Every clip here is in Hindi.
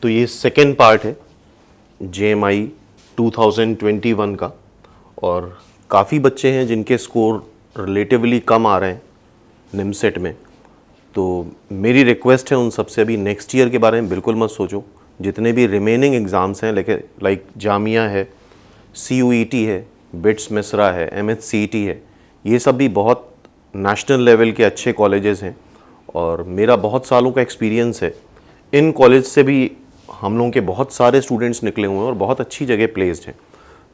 तो ये सेकेंड पार्ट है JMI 2021 का, और काफ़ी बच्चे हैं जिनके स्कोर रिलेटिवली कम आ रहे हैं निमसेट में। तो मेरी रिक्वेस्ट है उन सबसे, अभी नेक्स्ट ईयर के बारे में बिल्कुल मत सोचो। जितने भी रिमेनिंग एग्ज़ाम्स हैं, लाइक जामिया है, CUET है, बिट्स मिस्रा है, MHCET है, ये सब भी बहुत नेशनल लेवल के अच्छे कॉलेजेस हैं और मेरा बहुत सालों का एक्सपीरियंस है। इन कॉलेज से भी हम लोगों के बहुत सारे स्टूडेंट्स निकले हुए हैं और बहुत अच्छी जगह प्लेस्ड हैं।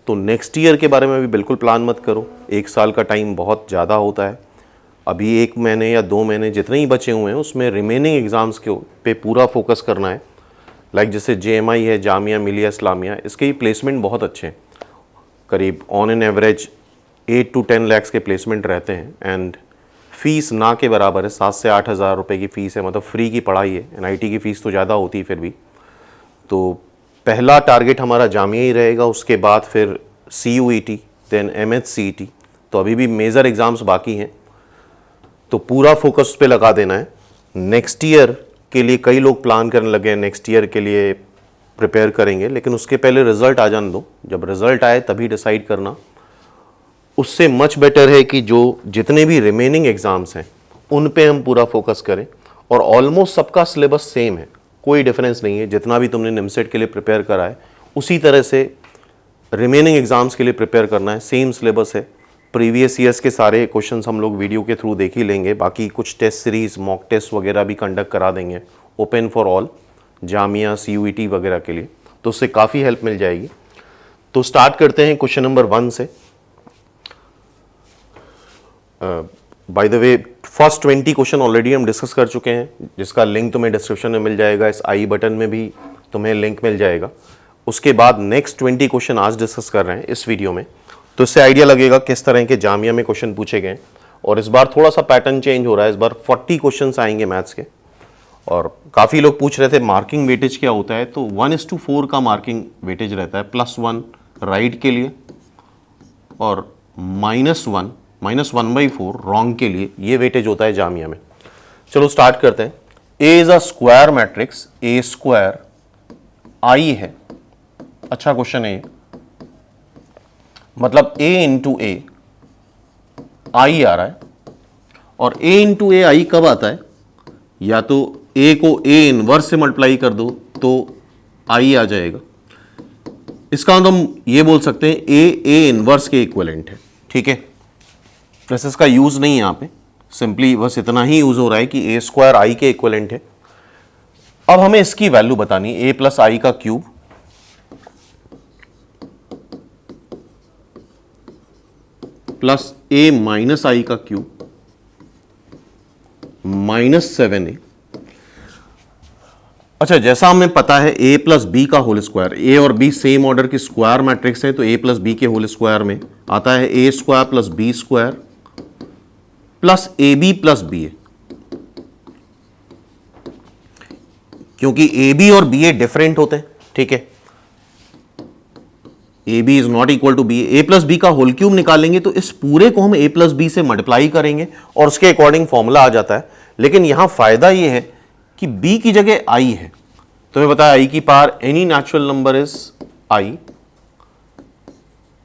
तो नेक्स्ट ईयर के बारे में भी बिल्कुल प्लान मत करो, एक साल का टाइम बहुत ज़्यादा होता है। अभी 1 महीने या 2 महीने जितने ही बचे हुए हैं उसमें रिमेनिंग एग्ज़ाम्स के पे पूरा फोकस करना है। लाइक जैसे JMI है, जामिया मिलिया इस्लामिया, इसके ही प्लेसमेंट बहुत अच्छे हैं। करीब on an average 8 to 10 lakh के प्लेसमेंट रहते हैं एंड फ़ीस ना के बराबर है। 7 से 8 हज़ार रुपये की फ़ीस है, मतलब फ्री की पढ़ाई है। NIT की फ़ीस तो ज़्यादा होती है फिर भी। तो पहला टारगेट हमारा जामिया ही रहेगा, उसके बाद फिर CUET, देन MHCET। तो अभी भी मेजर एग्ज़ाम्स बाकी हैं, तो पूरा फोकस उस पे लगा देना है। नेक्स्ट ईयर के लिए कई लोग प्लान करने लगे हैं, नेक्स्ट ईयर के लिए प्रिपेयर करेंगे, लेकिन उसके पहले रिज़ल्ट आ जाने दो। जब रिज़ल्ट आए तभी डिसाइड करना। उससे मच बेटर है कि जो जितने भी रिमेनिंग एग्ज़ाम्स हैं उन पे हम पूरा फोकस करें। और ऑलमोस्ट सबका सिलेबस सेम है, कोई डिफरेंस नहीं है। जितना भी तुमने निमसेट के लिए प्रिपेयर करा है उसी तरह से रिमेनिंग एग्ज़ाम्स के लिए प्रिपेयर करना है। सेम सिलेबस है। प्रीवियस ईयर्स के सारे क्वेश्चंस हम लोग वीडियो के थ्रू देख ही लेंगे। बाकी कुछ टेस्ट सीरीज़, मॉक टेस्ट वगैरह भी कंडक्ट करा देंगे, open for all, Jamia CUET वगैरह के लिए। तो उससे काफ़ी हेल्प मिल जाएगी। तो स्टार्ट करते हैं क्वेश्चन नंबर 1 से। By the way, first 20 question already हम डिस्कस कर चुके हैं, जिसका लिंक तुम्हें डिस्क्रिप्शन में मिल जाएगा। इस आई बटन में भी तुम्हें लिंक मिल जाएगा। उसके बाद नेक्स्ट 20 क्वेश्चन आज डिस्कस कर रहे हैं इस वीडियो में। तो इससे आइडिया लगेगा किस तरह के जामिया में क्वेश्चन पूछे गए। और इस बार थोड़ा सा पैटर्न चेंज हो रहा है। इस बार 40 क्वेश्चन आएंगे मैथ्स के। और काफ़ी लोग पूछ रहे थे मार्किंग वेटेज क्या होता है, तो 1:4 का मार्किंग वेटेज रहता है। +1 राइट के लिए और -1/4 रॉन्ग के लिए, ये वेटेज होता है जामिया में। चलो स्टार्ट करते हैं। A is a square matrix, A square I है। अच्छा क्वेश्चन है ये, मतलब A इंटू A I आ रहा है। और A इंटू A I कब आता है? या तो A को A इनवर्स से मल्टीप्लाई कर दो तो I आ जाएगा। इसका मतलब हम ये बोल सकते हैं A इनवर्स के इक्विवेलेंट है। ठीक है, वैसे इसका यूज नहीं है यहाँ पे, सिंपली बस इतना ही यूज हो रहा है कि A स्क्वायर I के इक्विवेलेंट है। अब हमें इसकी वैल्यू बतानी है, A प्लस I का cube plus A minus I का क्यूब -7A। अच्छा, जैसा हमें पता है A प्लस बी का होल स्क्वायर, A और B सेम ऑर्डर की स्क्वायर मैट्रिक्स है, तो A प्लस बी के होल स्क्वायर में आता है A square plus B square plus AB plus B A. क्योंकि AB और BA डिफरेंट होते हैं। ठीक है, AB is not equal to BA। A plus B का होल क्यूब निकालेंगे तो इस पूरे को हम A प्लस बी से मल्टीप्लाई करेंगे और उसके अकॉर्डिंग फॉर्मूला आ जाता है। लेकिन यहां फायदा यह है कि B की जगह I है। तुम्हें पता है I की power any natural number is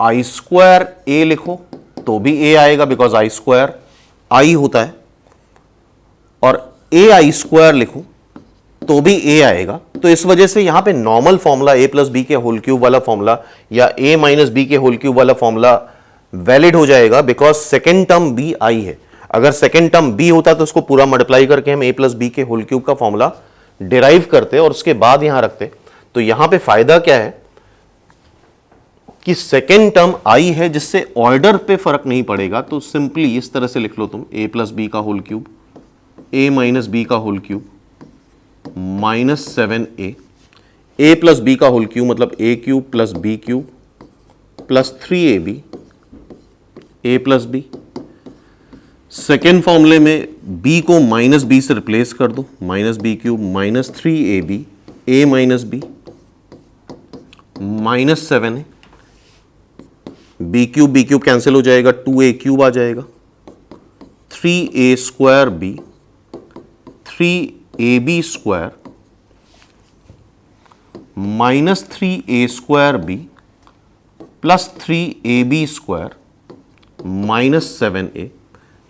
I square A लिखो तो भी A आएगा, बिकॉज I स्क्वायर I होता है। और AI स्क्वायर लिखो तो भी A आएगा। तो इस वजह से यहां पे normal formula A plus B के होल क्यूब वाला फॉर्मूला या A माइनस बी के होल क्यूब वाला फॉर्मूला वैलिड हो जाएगा, because second term B I है। अगर सेकेंड टर्म B होता तो उसको पूरा मल्टीप्लाई करके हम A प्लस बी के होल क्यूब का फॉर्मूला डिराइव करते और उसके बाद यहां रखते। तो यहां पे फायदा क्या है कि सेकेंड टर्म I है, जिससे ऑर्डर पे फर्क नहीं पड़ेगा। तो सिंपली इस तरह से लिख लो तुम, A प्लस बी का whole cube, A minus B का whole cube -7A। A plus B का होल क्यूब मतलब A cube plus B cube plus 3AB A plus B. Second फॉर्मूले में B को -B से रिप्लेस कर दो, -B cube -3AB A minus B -7A। B cube cancel हो जाएगा, 2A क्यूब आ जाएगा, 3A square B 3AB square -3a² plus 3ab² -7a।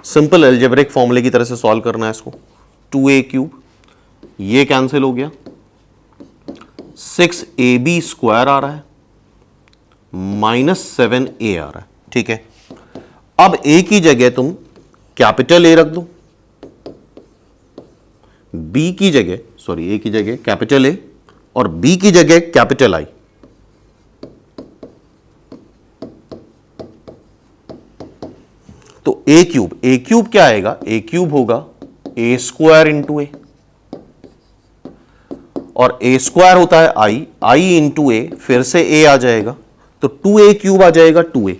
Simple algebraic फॉर्मूले की तरह से सॉल्व करना है इसको। 2a³ ये कैंसिल हो गया, 6ab² आ रहा है, -7a आ रहा है। ठीक है, अब a की जगह तुम कैपिटल A रख दो, b की जगह a की जगह कैपिटल A और b की जगह कैपिटल I। तो a³ क्या आएगा? a³ होगा a² इंटू a, और a² होता है I इंटू a, फिर से a आ जाएगा, तो 2a³ आ जाएगा 2a।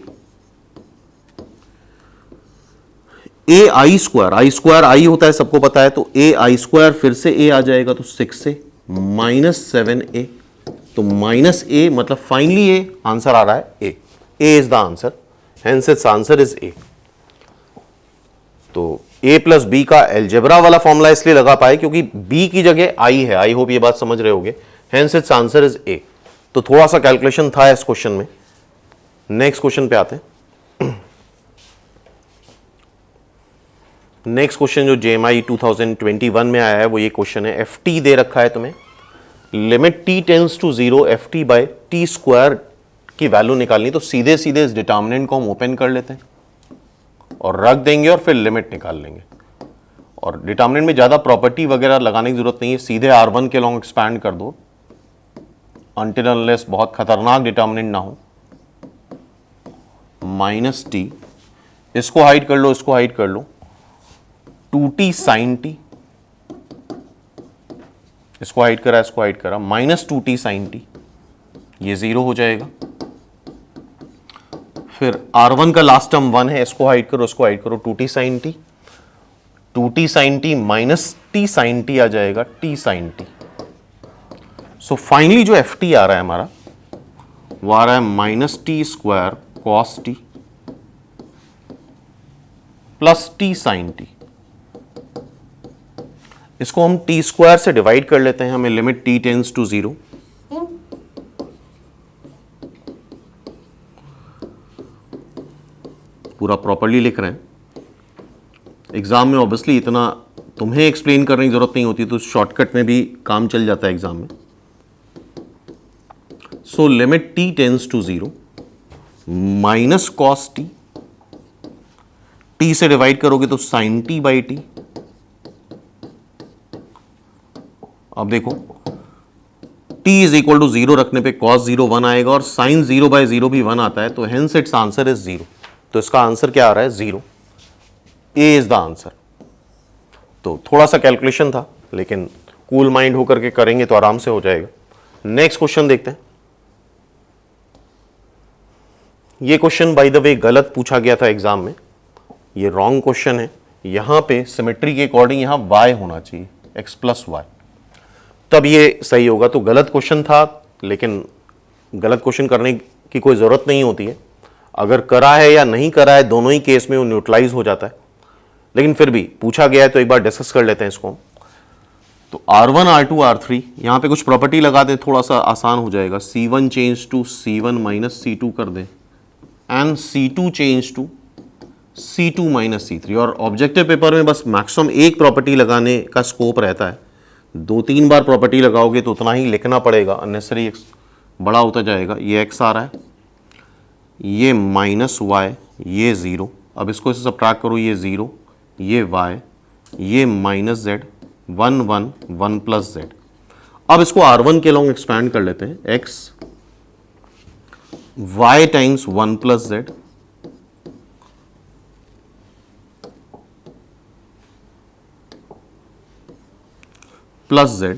I² होता है सबको पता है, तो ai² फिर से a आ जाएगा, तो 6a -7a, तो -a मतलब फाइनली a आंसर आ रहा है a is the answer, hence it's answer is a। तो a प्लस b का एल्जेब्रा वाला फॉर्मूला इसलिए लगा पाए क्योंकि b की जगह I है। आई होप ये बात समझ रहे होगे, hence it's answer is a। तो थोड़ा सा कैलकुलेशन था इस क्वेश्चन में। नेक्स्ट क्वेश्चन पे आते हैं। नेक्स्ट क्वेश्चन जो JMI 2021 में आया है वो ये क्वेश्चन है। ft दे रखा है तुम्हें, limit t tends to 0 ft by t² की वैल्यू निकालनी। तो सीधे सीधे इस डिटर्मिनेंट को हम ओपन कर लेते हैं और रख देंगे और फिर लिमिट निकाल लेंगे। और डिटर्मिनेंट में ज्यादा प्रॉपर्टी वगैरह लगाने की जरूरत नहीं है, सीधे R1 के लॉन्ग एक्सपैंड कर दो अनटिल अनलेस बहुत खतरनाक डिटर्मिनेंट ना हो। -t, इसको हाइड कर लो, इसको हाइड कर लो, 2t sin t, इसको हाइड करा, इसको हाइड करा, -2t sin t, ये 0 हो जाएगा। फिर R1 का लास्ट टर्म 1 है, इसको हाइड करो, इसको हाइड करो, 2t sin t, 2t sin t -t sin t आ जाएगा, t sin t। So finally जो ft आ रहा है हमारा वो आ रहा है -t² cos t plus t sin t। इसको हम t² से डिवाइड कर लेते हैं, हमें लिमिट t टेंड्स टू 0। पूरा प्रॉपर्ली लिख रहे हैं, एग्जाम में ऑब्वियसली इतना तुम्हें एक्सप्लेन करने की जरूरत नहीं होती, तो शॉर्टकट में भी काम चल जाता है एग्जाम में। So limit t tends to 0 minus cos t, t से डिवाइड करोगे तो sin t बाई t। अब देखो t इज इक्वल टू 0 रखने पे cos 0 1 आएगा और sin 0 बाई 0 भी 1 आता है, तो हेंस इट्स आंसर इज 0। तो इसका आंसर क्या आ रहा है? 0। ए इज द आंसर। तो थोड़ा सा कैलकुलेशन था, लेकिन कूल माइंड होकर के करेंगे तो आराम से हो जाएगा। नेक्स्ट क्वेश्चन देखते हैं। ये क्वेश्चन बाय द वे गलत पूछा गया था एग्जाम में, ये रॉन्ग क्वेश्चन है। यहां पे सिमेट्री के अकॉर्डिंग यहां y होना चाहिए, x प्लस वाई, तब ये सही होगा। तो गलत क्वेश्चन था, लेकिन गलत क्वेश्चन करने की कोई जरूरत नहीं होती है। अगर करा है या नहीं करा है, दोनों ही केस में वो न्यूट्रलाइज हो जाता है, लेकिन फिर भी पूछा गया है तो एक बार डिस्कस कर लेते हैं इसको। तो R1 R2 R3 यहां पे कुछ प्रॉपर्टी लगा दें, थोड़ा सा आसान हो जाएगा। C1 change to C1 minus C2 कर दें, and C2 change to C2 minus C3। और ऑब्जेक्टिव पेपर में बस मैक्सिमम एक प्रॉपर्टी लगाने का स्कोप रहता है, 2-3 बार प्रॉपर्टी लगाओगे तो उतना ही लिखना पड़ेगा, अननेसेसरी बड़ा होता जाएगा। ये x आ रहा है, ये माइनस y, ये 0। अब इसको इससे सबट्रैक्ट करो, ये 0, ये y, ये माइनस z, 1 1 1 प्लस z। अब इसको R1 के लॉन्ग एक्सपैंड कर लेते हैं, x y times 1 plus z plus z,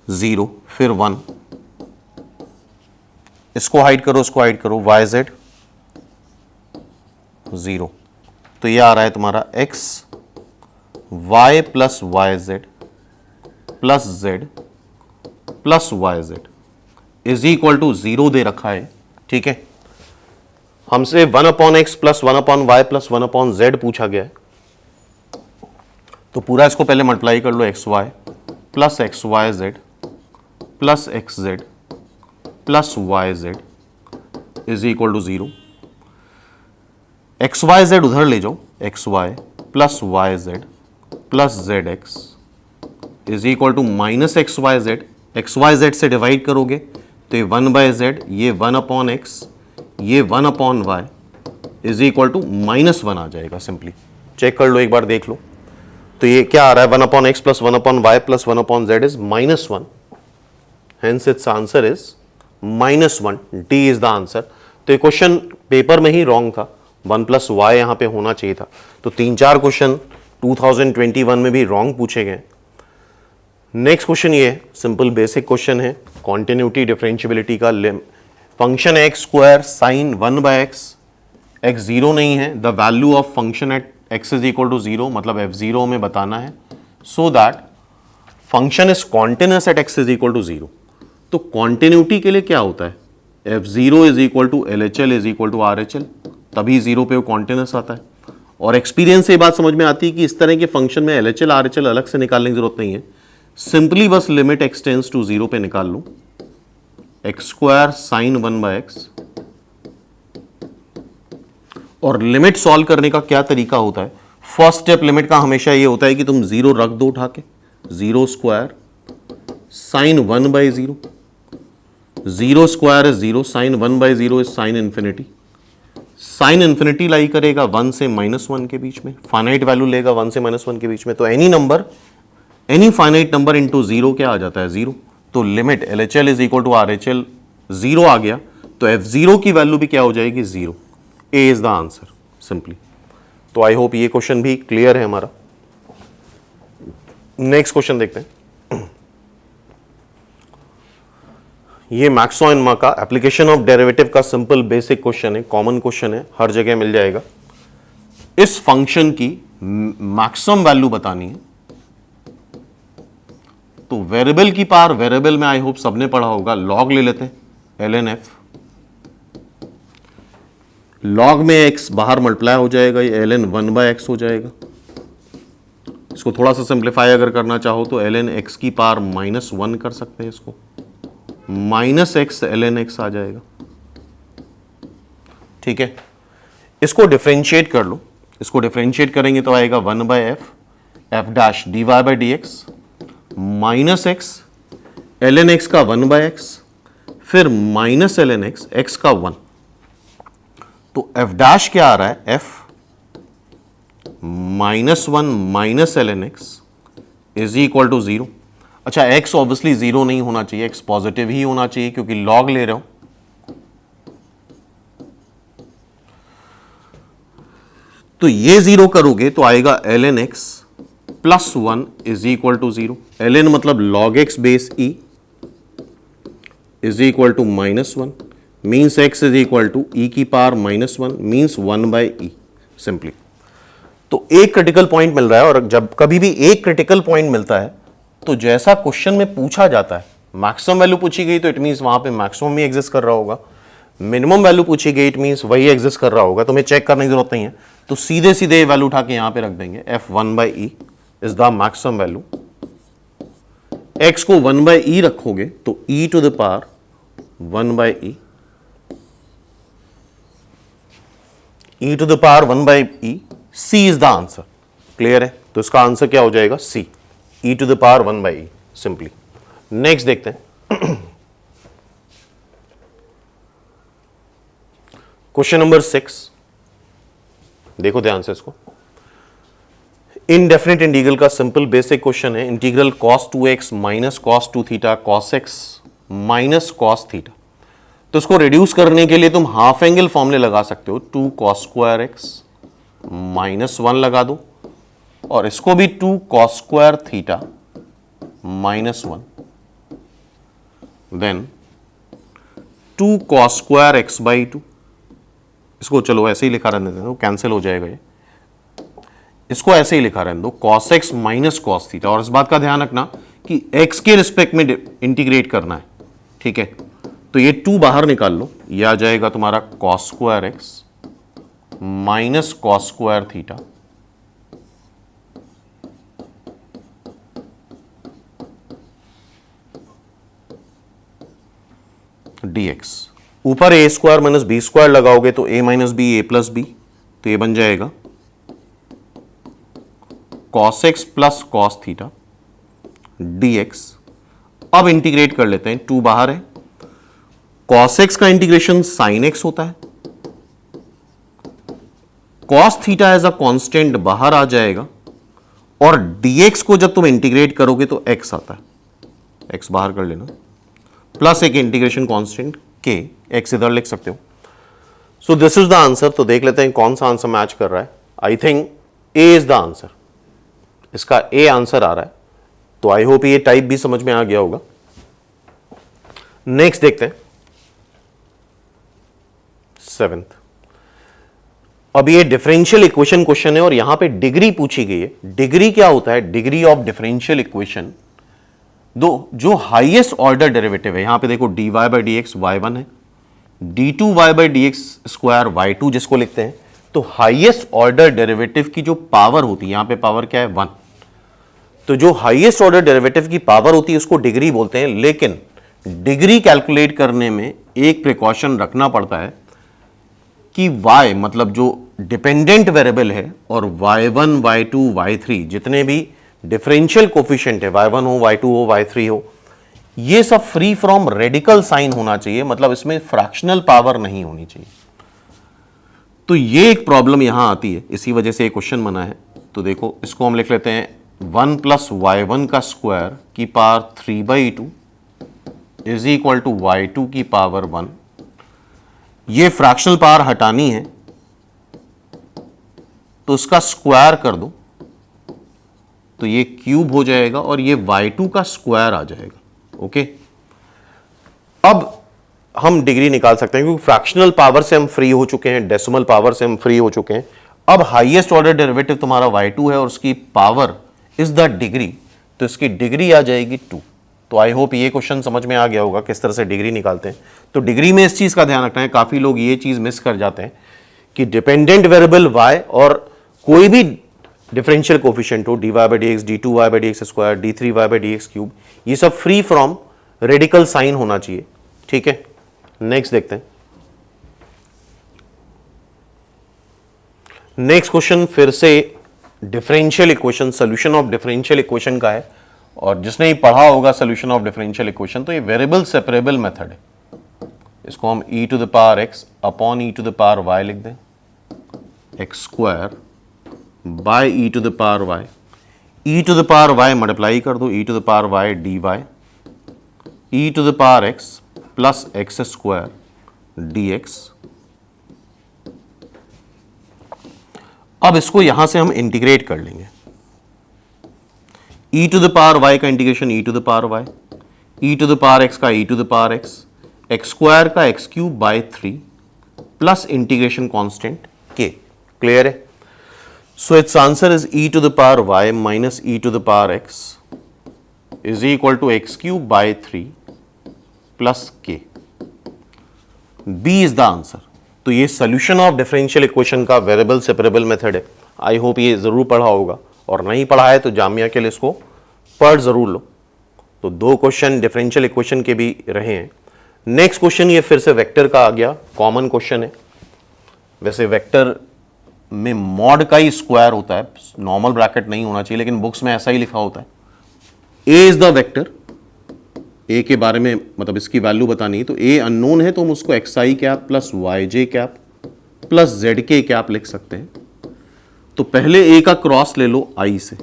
0, फिर 1, इसको हाइड करो, इसको हाइड करो, y z 0। तो ये आ रहा है तुम्हारा x y plus Y Z plus z प्लस Y Z is equal to 0 दे रखा है। ठीक है, हमसे 1/x plus 1/y plus 1/z पूछा गया है, तो पूरा इसको पहले मल्टीप्लाई कर लो, xy plus xyz plus X Z plus Y Z is equal to 0। X Y Z उधर ले जाओ, X Y plus Y Z plus Z X is equal to minus X Y Z. X Y Z से डिवाइड करोगे तो ये 1/z, ये 1/x, ये 1/y इज इक्वल टू -1 आ जाएगा। सिंपली चेक कर लो, एक बार देख लो। तो ये क्या आ रहा है, 1/x plus 1/y plus 1/z is -1, hence it's answer is -1। D is the answer. तो ये क्वेश्चन पेपर में ही रॉन्ग था, 1 प्लस वाई यहां पे होना चाहिए था। तो 3-4 क्वेश्चन 2021 में भी रॉन्ग पूछे गए। नेक्स्ट क्वेश्चन ये सिंपल बेसिक क्वेश्चन है, कॉन्टिन्यूटी डिफरेंशियबिलिटी का। Function X square sine 1/x, X zero नहीं है, the value of function at X is equal to 0, मतलब f0 में बताना है, so that function is continuous at X is equal to 0। तो कॉन्टिन्यूटी के लिए क्या होता है, f0 is equal to LHL is equal to RHL, तभी 0 पे वो कॉन्टिन्यूअस आता है। और एक्सपीरियंस से ये बात समझ में आती है कि इस तरह के फंक्शन में LHL RHL अलग से निकालने की जरूरत नहीं है, सिंपली बस लिमिट एक्स टेंस टू 0 पे निकाल लो, एक्स स्क्वायर साइन 1/x। और लिमिट सॉल्व करने का क्या तरीका होता है, फर्स्ट स्टेप लिमिट का हमेशा ये होता है कि तुम 0 रख दो उठा के, 0 square sine 1/0, 0 square is 0, sine 1/0 is sine infinity. Sine infinity lie करेगा 1 से -1 के बीच में, फाइनाइट वैल्यू लेगा 1 से -1 के बीच में। तो any number, any finite number into 0 क्या आ जाता है, 0। तो limit LHL is equal to RHL 0 आ गया, तो f0 की वैल्यू भी क्या हो जाएगी, 0। ए इज द आंसर सिंपली। तो आई होप ये क्वेश्चन भी क्लियर है हमारा। नेक्स्ट क्वेश्चन देखते हैं। ये मैक्स और मिनमा का एप्लीकेशन ऑफ डेरिवेटिव का सिंपल बेसिक क्वेश्चन है, कॉमन क्वेश्चन है, हर जगह मिल जाएगा। इस फंक्शन की मैक्सिमम वैल्यू बतानी है। तो वेरिएबल की पावर, वेरिएबल में आई होप सबने पढ़ा होगा, लॉग ले लेते हैं, ln f। लॉग में x बाहर मल्टीप्लाई हो जाएगा, ये ln 1/x हो जाएगा। इसको थोड़ा सा सिंप्लीफाई अगर करना चाहो तो ln x की पावर -1 कर सकते हैं, इसको -x ln x आ जाएगा। ठीक है, इसको डिफरेंशिएट कर लो। इसको डिफरेंशिएट करेंगे तो आएगा 1/f f dash dy/dx -x ln x का 1/x, फिर -ln x x का 1। तो f डैश क्या आ रहा है, f -1 ln x is equal to 0। अच्छा, x ऑब्वियसली 0 नहीं होना चाहिए, x पॉजिटिव ही होना चाहिए क्योंकि लॉग ले रहा हूं। तो ये 0 करोगे तो आएगा ln x plus 1 is equal to 0। ln मतलब log x base e is equal to -1, means x is equal to e की पावर -1 मीन्स 1/e सिंपली। तो एक क्रिटिकल पॉइंट मिल रहा है, और जब कभी भी एक क्रिटिकल पॉइंट मिलता है तो जैसा क्वेश्चन में पूछा जाता है, मैक्सिमम वैल्यू पूछी गई तो इट मीन्स वहां पे मैक्सिमम ही एग्जिस्ट कर रहा होगा, मिनिमम वैल्यू पूछी गई इट मीन्स वही एग्जिस्ट कर रहा होगा, तुम्हें चेक करने की जरूरत नहीं है। तो सीधे सीधे वैल्यू उठा के यहां पे रख देंगे, f 1/e is the maximum value. x को 1/e रखोगे तो e to the power 1/e, e to the power 1/e, c is the answer. Clear है, तो इसका आंसर क्या हो जाएगा, c, e to the power 1/e सिंपली। नेक्स्ट देखते हैं, क्वेश्चन नंबर 6, देखो ध्यान से इसको। इनडेफिनेट इंटीग्रल का सिंपल बेसिक क्वेश्चन है, integral cos 2x minus cos 2 theta cos x minus cos theta. तो इसको रिड्यूस करने के लिए तुम हाफ एंगल फॉर्मूले लगा सकते हो, 2 cos स्क्वायर x माइनस 1 लगा दो, और इसको भी 2 cos square theta minus 1, then 2 cos square x/2। इसको चलो ऐसे ही लिखा रहने दो, कैंसिल हो जाएगा ये, इसको ऐसे ही लिखा रहने दो, cos x minus cos theta. और इस बात का ध्यान रखना कि x के रिस्पेक्ट में इंटीग्रेट करना है, ठीक है। तो ये 2 बाहर निकाल लो, ये आ जाएगा तुम्हारा cos square x minus cos square theta, dx। ऊपर A square minus B square लगाओगे तो a minus B A plus B, तो ये बन जाएगा cos x plus cos theta dx। अब इंटीग्रेट कर लेते हैं, 2 बाहर है, cos x का इंटीग्रेशन sin x होता है, cos theta as a constant बाहर आ जाएगा, और dx को जब तुम इंटीग्रेट करोगे तो x आता है, x बाहर कर लेना, प्लस एक इंटीग्रेशन कांस्टेंट k, x इधर लिख सकते हो। So this is the answer. तो देख लेते हैं कौन सा आंसर मैच कर रहा है। I think A is the answer, इसका ए आंसर आ रहा है। तो आई होप ये टाइप भी समझ में आ गया होगा। नेक्स्ट देखते हैं 7th। अब ये डिफरेंशियल इक्वेशन क्वेश्चन है और यहां पे डिग्री पूछी गई है। डिग्री क्या होता है? डिग्री ऑफ डिफरेंशियल इक्वेशन, दो जो हाईएस्ट ऑर्डर डेरिवेटिव है, यहां पे देखो dy by D x y1 है, d2y by D x square y2 जिसको लिखते हैं। तो हाईएस्ट ऑर्डर डेरिवेटिव की जो पावर होती है, यहां पे पावर क्या है? 1। तो जो हाईएस्ट ऑर्डर डेरिवेटिव की पावर होती है उसको डिग्री बोलते हैं। लेकिन डिग्री कैलकुलेट करने में एक प्रिकॉशन रखना पड़ता है कि y मतलब जो डिपेंडेंट वेरिएबल है और y1, y2, y3 जितने भी डिफरेंशियल कोफिशिएंट है, y1 हो, y2 हो, y3 हो, ये सब फ्री फ्रॉम रेडिकल साइन होना चाहिए, मतलब इसमें फ्रैक्शनल पावर नहीं होनी चाहिए। तो ये एक प्रॉब्लम यहां आती है, इसी वजह से एक क्वेश्चन बना है। तो देखो इसको हम लिख लेते हैं 1 प्लस y1 का स्क्वायर की power 3/2 is equal to y2 की पावर 1। ये फ्रैक्शनल पावर हटानी है तो इसका स्क्वायर कर दो, तो ये क्यूब हो जाएगा और ये y2 का स्क्वायर आ जाएगा। ओके, अब हम डिग्री निकाल सकते हैं क्योंकि फ्रैक्शनल पावर से हम फ्री हो चुके हैं, डेसिमल पावर से हम फ्री हो चुके हैं। अब हाईएस्ट ऑर्डर डेरिवेटिव तुम्हारा y2 है और उसकी पावर इज द डिग्री, तो इसकी डिग्री आ जाएगी 2। तो आई होप ये क्वेश्चन समझ में आ गया होगा किस तरह से डिग्री निकालते हैं। तो डिग्री में इस चीज का ध्यान रखना है, काफी लोग ये चीज मिस कर जाते हैं कि डिपेंडेंट वेरिएबल y और कोई भी डिफरेंशियल कोफिशिएंट हो, dy by D x, d2y by D x square, d3y by D x cube, ये सब फ्री फ्रॉम रेडिकल साइन होना चाहिए। ठीक है, नेक्स्ट देखते हैं। नेक्स्ट क्वेश्चन फिर से differential equation, solution of differential equation का है, और जिसने ही पढ़ा होगा सॉल्यूशन ऑफ डिफरेंशियल इक्वेशन तो ये वेरिएबल सेपरेबल मेथड है। इसको हम e to the power x upon e to the power y लिख दें, X square by e to the power y, e to the power y multiply कर दो, e to the power y dy, e to the power x plus X square dx। अब इसको यहां से हम इंटीग्रेट कर लेंगे। e to the power y का integration e to the power y, e to the power x का e to the power x, X square का X cube by 3 plus integration constant k। Clear है? So it's answer is e to the power y minus e to the power x is equal to X cube by 3 plus k। B is the answer. तो ये सोल्यूशन ऑफ डिफरेंशियल इक्वेशन का वेरिएबल सेपरेबल मेथड है। आई होप ये जरूर पढ़ा होगा, और नहीं पढ़ा है तो जामिया के लिए इसको पढ़ जरूर लो। तो 2 क्वेश्चन डिफरेंशियल इक्वेशन के भी रहे हैं। नेक्स्ट क्वेश्चन ये फिर से वेक्टर का आ गया, कॉमन क्वेश्चन है। वैसे वेक्टर में मॉड का ही स्क्वायर होता है, नॉर्मल ब्रैकेट नहीं होना चाहिए, लेकिन बुक्स में ऐसा ही लिखा होता है। ए इज द वेक्टर, ए के बारे में मतलब इसकी वैल्यू बतानी है, तो ए अननोन है तो हम उसको एक्स आई कैप प्लस वाई जे कैप प्लस जेड के कैप लिख सकते हैं। तो पहले ए का क्रॉस ले लो आई से,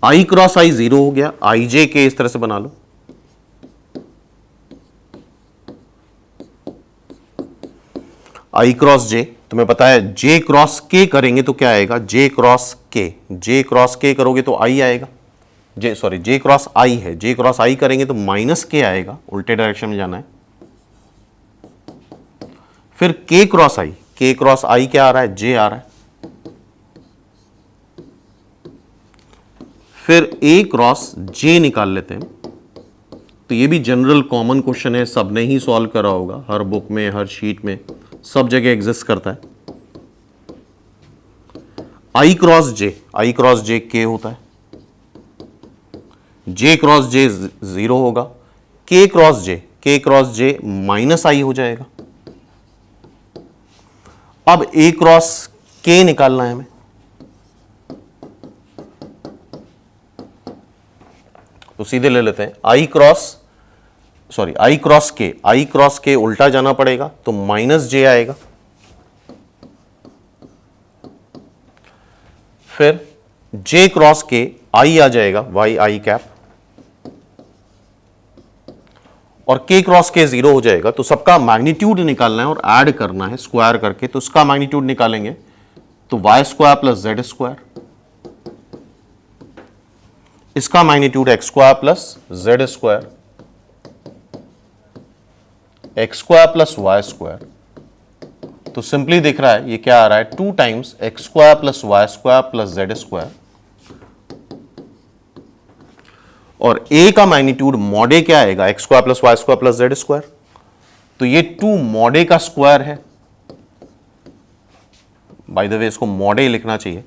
आई क्रॉस आई 0 हो गया, आई जे के इस तरह से बना लो। आई क्रॉस जे, तुम्हें पता है जे क्रॉस के करेंगे तो क्या आएगा? जे क्रॉस के, जे क्रॉस के करोगे तो आई आएगा, जे क्रॉस आई है, जे क्रॉस आई करेंगे तो माइनस के आएगा, उल्टे डायरेक्शन में जाना है। फिर के क्रॉस आई क्या आ रहा है? जे आ रहा है। फिर ए क्रॉस जे निकाल लेते हैं। तो ये भी जनरल कॉमन क्वेश्चन है, सबने ही सॉल्व करा होगा, हर बुक में, हर शीट में, सब जगह एग्जिस्ट करता है। आई क्रॉस जे के होता है, जे क्रॉस जे 0 होगा, के क्रॉस जे माइनस आई हो जाएगा। अब ए क्रॉस के निकालना है हमें, तो सीधे ले लेते हैं आई क्रॉस के उल्टा जाना पड़ेगा तो माइनस जे आएगा, फिर जे क्रॉस के आई आ जाएगा वाई आई कैप, और के क्रॉस के 0 हो जाएगा। तो सबका मैग्नीट्यूड निकालना है और ऐड करना है स्क्वायर करके, तो इसका मैग्नीट्यूड निकालेंगे तो Y square plus Z square, इसका magnitude X square plus Z square, X square plus Y square. तो सिंपली दिख रहा है ये क्या आ रहा है, 2 times X square plus Y square plus Z square, और ए का मैग्नीट्यूड मॉड ए क्या आएगा, X square plus Y square plus Z square. तो ये 2 मॉड ए का स्क्वायर है। बाय द वे इसको मॉड ए लिखना चाहिए,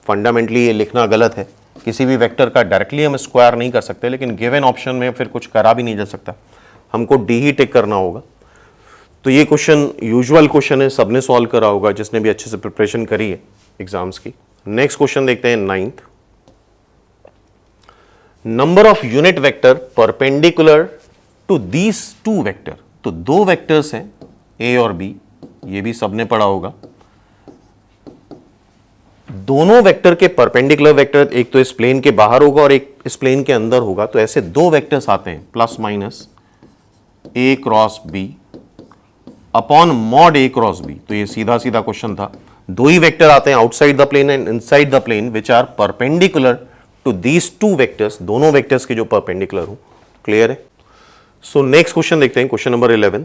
फंडामेंटली ये लिखना गलत है। किसी भी वेक्टर का डायरेक्टली हम स्क्वायर नहीं कर सकते, लेकिन गिवन ऑप्शन में फिर कुछ करा भी नहीं जा सकता, हमको डी ही टिक करना होगा। तो ये क्वेश्चन यूजुअल क्वेश्चन है, सबने सॉल्व करा होगा जिसने भी अच्छे से प्रिपरेशन करी है एग्जाम्स की। नेक्स्ट क्वेश्चन देखते हैं 9th। Number of unit vector perpendicular to these 2 vector. तो 2 वेक्टर्स हैं ए और बी, ये भी सबने पढ़ा होगा। दोनों वेक्टर के परपेंडिकुलर वेक्टर एक तो इस प्लेन के बाहर होगा और एक इस प्लेन के अंदर होगा। तो ऐसे 2 वेक्टर्स आते हैं प्लस माइनस ए क्रॉस बी अपॉन मॉड ए क्रॉस बी। तो ये सीधा सीधा क्वेश्चन था। 2 ही वेक्टर आते हैं outside the plane and inside the plane which are perpendicular to these 2 vectors, दोनों वेक्टर्स के जो परपेंडिकुलर हो। क्लियर है? सो नेक्स्ट क्वेश्चन देखते हैं, question number 11।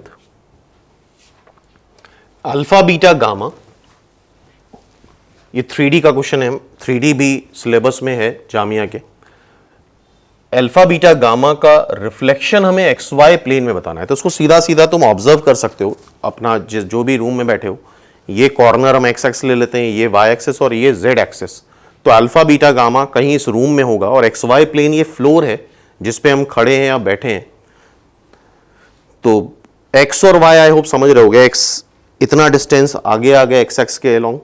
Alpha beta gamma, ये 3D का क्वेश्चन है, 3D भी सिलेबस में है जामिया के। अल्फा बीटा गामा का रिफ्लेक्शन हमें एक्स वाई प्लेन में बताना है। तो उसको सीधा सीधा तुम ऑब्जर्व कर सकते हो अपना जो भी रूम में बैठे हो। ये कॉर्नर हम एक्स एक्सिस ले लेते हैं, ये वाई एक्सिस और ये जेड एक्सिस। तो अल्फा बीटा गामा कहीं इस रूम में होगा और एक्स वाई प्लेन ये फ्लोर है जिस पे हम खड़े हैं या बैठे हैं। तो एक्स और वाई आई होप समझ रहे होगे। एक्स इतना डिस्टेंस आगे आ गया एक्स एक्स के अलोंग,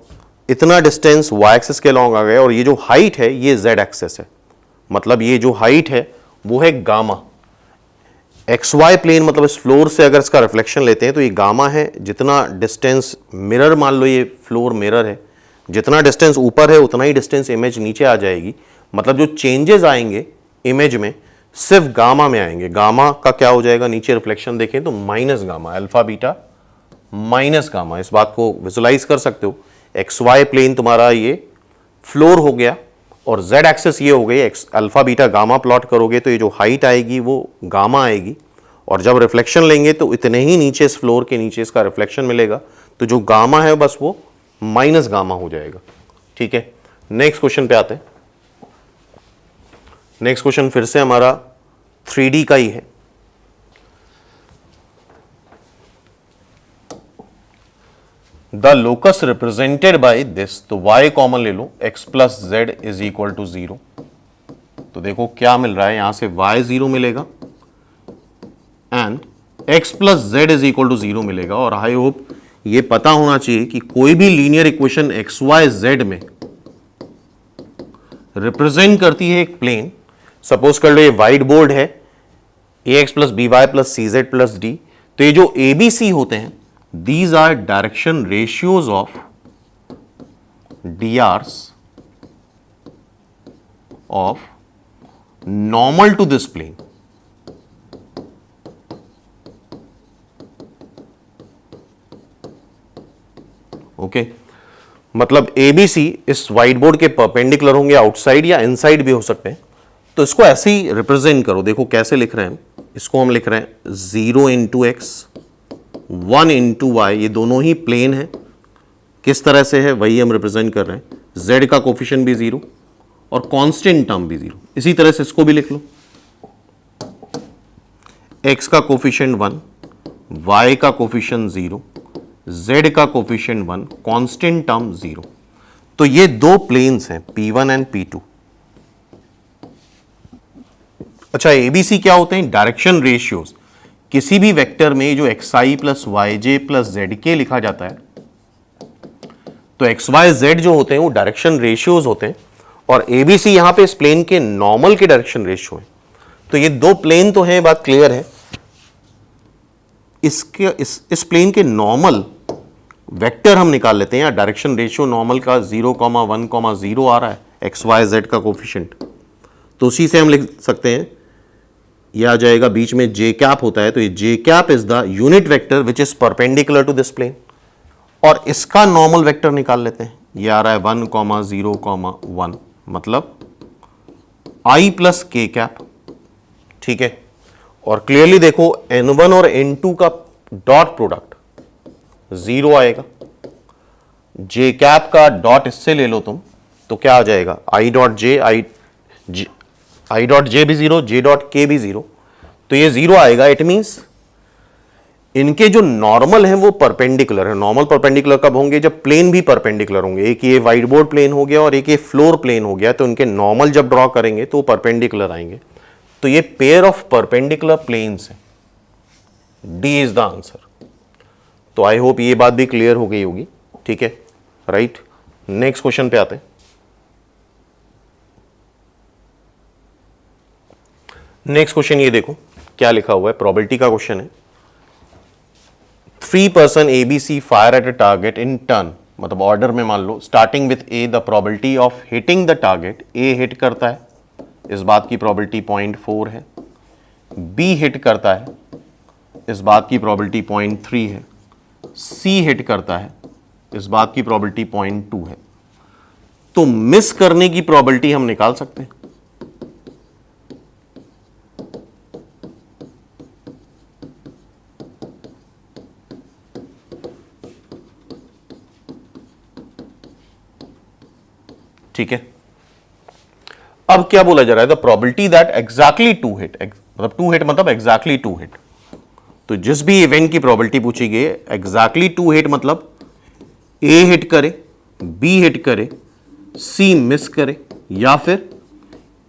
इतना डिस्टेंस वाई एक्सिस के अलोंग आ गया, और ये जो हाइट है ये जेड एक्सिस है। मतलब ये जो हाइट है वो है गामा। एक्स वाई प्लेन मतलब इस फ्लोर से अगर इसका रिफ्लेक्शन लेते हैं तो ये गामा है। जितना डिस्टेंस मिरर, मान लो ये फ्लोर मिरर है, जितना डिस्टेंस ऊपर है उतना ही डिस्टेंस इमेज नीचे आ जाएगी। मतलब जो चेंजेस आएंगे इमेज में सिर्फ गामा में आएंगे। गामा का क्या हो जाएगा, नीचे रिफ्लेक्शन देखें तो minus gamma, alpha beta minus gamma. इस बात को विजुलाइज कर सकते हो। एक्स वाई प्लेन तुम्हारा ये फ्लोर हो गया और जेड एक्सिस ये हो गई। X alpha beta gamma plot करोगे तो ये जो हाइट आएगी वो गामा आएगी, और जब रिफ्लेक्शन लेंगे तो इतने ही नीचे इस फ्लोर के नीचे इसका रिफ्लेक्शन मिलेगा। तो जो गामा है बस वो माइनस गामा हो जाएगा। ठीक है, नेक्स्ट क्वेश्चन पे आते हैं। नेक्स्ट क्वेश्चन फिर से हमारा 3D का ही है। The locus represented by this, तो y कॉमन ले लो, x plus Z is equal to 0। तो देखो क्या मिल रहा है, यहां से y 0 मिलेगा and x plus Z is equal to 0 मिलेगा। और आई होप ये पता होना चाहिए कि कोई भी linear equation X Y Z में रिप्रेजेंट करती है एक प्लेन। सपोज कर लो ये व्हाइट बोर्ड है, ax plus B Y plus C Z plus D. तो ये जो ए बी सी होते हैं, these are direction ratios of drs of normal to this plane। Okay, मतलब ABC इस व्हाइट बोर्ड के परपेंडिकुलर होंगे, आउटसाइड या इनसाइड भी हो सकते हैं। तो इसको ऐसे ही रिप्रेजेंट करो। देखो कैसे लिख रहे हैं, इसको हम लिख रहे हैं 0 इंटू एक्स 1 इंटू वाई, ये दोनों ही प्लेन है। किस तरह से है वही हम रिप्रेजेंट कर रहे हैं। z का कोफिशिएंट भी 0 और कांस्टेंट टर्म भी 0। इसी तरह से इसको भी लिख लो, x का कोफिशिएंट 1, y का कोफिशिएंट 0, z का कोफिशिएंट 1, कांस्टेंट टर्म 0। तो ये दो प्लेन्स हैं P1 एंड P2। अच्छा, एबीसी क्या होते हैं? Direction ratios. किसी भी वेक्टर में जो xi plus yj plus zk लिखा जाता है, तो एक्स वाई जेड जो होते हैं वो डायरेक्शन रेशियोज होते हैं, और एबीसी यहां पे इस प्लेन के नॉर्मल के डायरेक्शन रेशियो है। तो ये दो प्लेन तो हैं, बात क्लियर है। इसके इस प्लेन के नॉर्मल वेक्टर हम निकाल लेते हैं, या डायरेक्शन रेशियो नॉर्मल का 0,1,0 आ रहा है एक्स वाई जेड का कोफिशिएंट, तो उसी से हम लिख सकते हैं, यह आ जाएगा, बीच में जे कैप होता है, तो ये J cap is the unit vector which is perpendicular to this plane, और इसका नॉर्मल वेक्टर निकाल लेते हैं। ये आ रहा है 1,0,1, मतलब आई प्लस के कैप। ठीक है, और क्लियरली देखो N1 और N2 का डॉट प्रोडक्ट 0 आएगा, जे कैप का डॉट इससे ले लो तुम, तो क्या आ जाएगा? I dot J, I dot J भी 0, जे डॉट के भी 0, तो ये 0 आएगा। इट मींस इनके जो नॉर्मल हैं वो परपेंडिकुलर है। नॉर्मल परपेंडिकुलर कब होंगे? जब प्लेन भी परपेंडिकुलर होंगे। एक ये व्हाइट बोर्ड प्लेन हो गया और एक ये फ्लोर प्लेन हो गया, तो इनके नॉर्मल जब ड्रॉ करेंगे तो परपेंडिकुलर आएंगे। तो ये पेयर ऑफ परपेंडिकुलर प्लेन्स है। D is the answer. तो आई होप ये बात भी क्लियर हो गई होगी। ठीक है, राइट। नेक्स्ट क्वेश्चन पे आते हैं। नेक्स्ट क्वेश्चन ये देखो क्या लिखा हुआ है, प्रोबेबिलिटी का क्वेश्चन है। 3 person ABC fire at a target in turn, मतलब ऑर्डर में मान लो, starting with A, the probability of hitting the target, A hit करता है, इस बात की प्रोबेबिलिटी 0.4 है। B हिट करता है, इस बात की प्रोबेबिलिटी 0.3 है। C हिट करता है, इस बात की प्रोबेबिलिटी 0.2 है। तो मिस करने की प्रोबेबिलिटी हम निकाल सकते हैं। ठीक है, अब क्या बोला जा रहा है? The probability that exactly 2 hit, मतलब 2 हिट मतलब एग्जैक्टली 2 हिट। तो जिस भी इवेंट की प्रोबेबिलिटी पूछी गई है, एग्जैक्टली 2 हिट मतलब A हिट करे, B हिट करे, C मिस करे, या फिर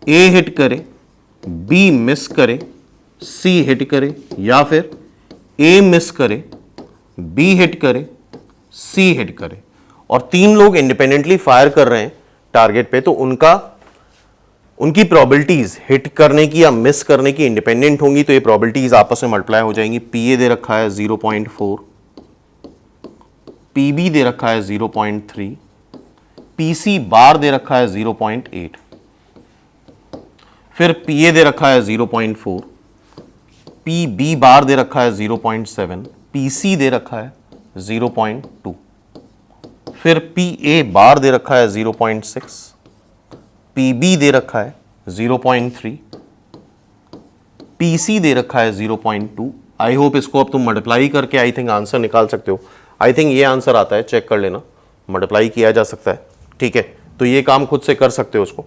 A हिट करे, B मिस करे, C हिट करे, या फिर A मिस करे, B हिट करे, C हिट करे, और 3 लोग इंडिपेंडेंटली फायर कर रहे हैं टारगेट पे, तो उनकी प्रोबेबिलिटीज हिट करने की या मिस करने की इंडिपेंडेंट होंगी। तो ये प्रोबेबिलिटीज आपस में मल्टीप्लाई हो जाएंगी। PA दे रखा है 0.4, PB दे रखा है 0.3, PC बार दे रखा है 0.8, फिर PA दे रखा है 0.4, PB बार दे रखा है 0.7, PC दे रखा है 0.2, फिर PA बार दे रखा है 0.6, PB दे रखा है 0.3, PC दे रखा है 0.2। आई होप इसको अब तुम मल्टीप्लाई करके आई थिंक आंसर निकाल सकते हो। आई थिंक ये आंसर आता है, चेक कर लेना, मल्टीप्लाई किया जा सकता है। ठीक है, तो ये काम खुद से कर सकते हो उसको।